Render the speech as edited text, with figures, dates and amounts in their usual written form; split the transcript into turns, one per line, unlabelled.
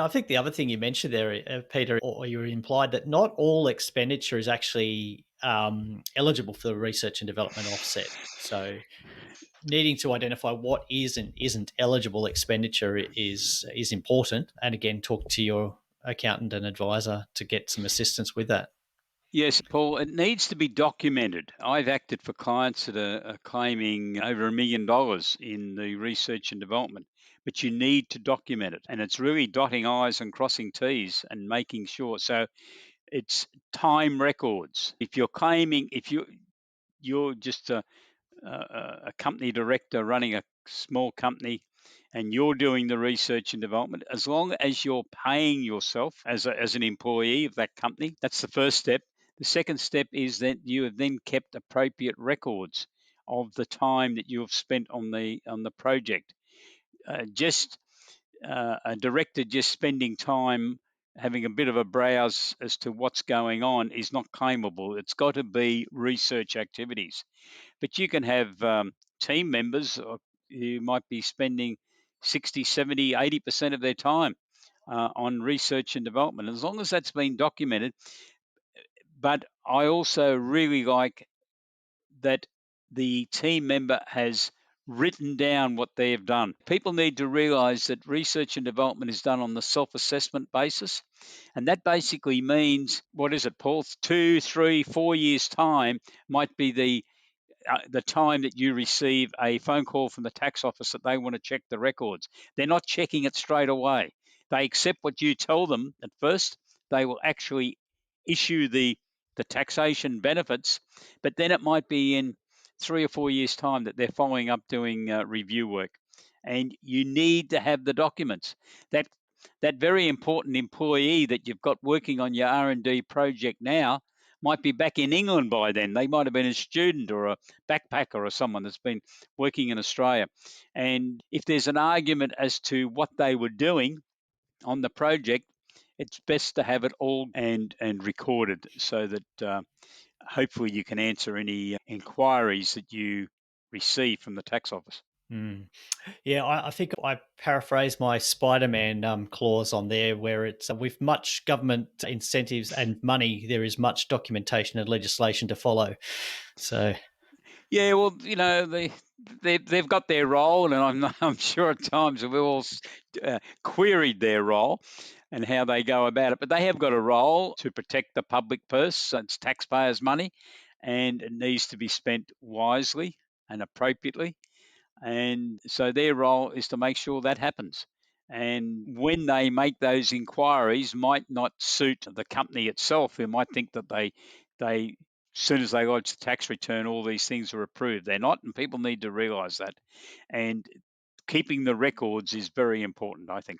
I think the other thing you mentioned there, Peter, or you implied that not all expenditure is actually eligible for the research and development offset. So needing to identify what is and isn't eligible expenditure is important. And again, talk to your accountant and advisor to get some assistance with that.
Yes, Paul, it needs to be documented. I've acted for clients that are claiming over $1 million in the research and development, but you need to document it. And it's really dotting I's and crossing T's and making sure. So it's time records. If you're claiming, if you're just a company director running a small company and you're doing the research and development, as long as you're paying yourself as an employee of that company, that's the first step. The second step is that you have then kept appropriate records of the time that you have spent on the project. Just a director just spending time having a bit of a browse as to what's going on is not claimable. It's got to be research activities. But you can have team members who might be spending 60, 70, 80% of their time on research and development, as long as that's been documented. But I also really like that the team member has written down what they have done. People need to realize that research and development is done on the self assessment basis. And that basically means, what is it, Paul? 2, 3, 4 years' time might be the time that you receive a phone call from the tax office that they want to check the records. They're not checking it straight away. They accept what you tell them at first. They will actually issue the taxation benefits, but then it might be in 3 or 4 years' time that they're following up doing review work. And you need to have the documents. That that very important employee that you've got working on your R&D project now might be back in England by then. They might have been a student or a backpacker or someone that's been working in Australia. And if there's an argument as to what they were doing on the project, it's best to have it all and recorded so that hopefully you can answer any inquiries that you receive from the tax office.
Mm. Yeah, I think I paraphrased my Spider-Man clause on there, where it's with much government incentives and money, there is much documentation and legislation to follow. So,
Yeah, well, they've got their role, and I'm sure at times we've all queried their role and how they go about it. But they have got a role to protect the public purse. So it's taxpayers' money, and it needs to be spent wisely and appropriately. And so their role is to make sure that happens. And when they make those inquiries, might not suit the company itself, who might think that they as soon as they lodge the tax return, all these things are approved. They're not, and people need to realise that. And keeping the records is very important, I think.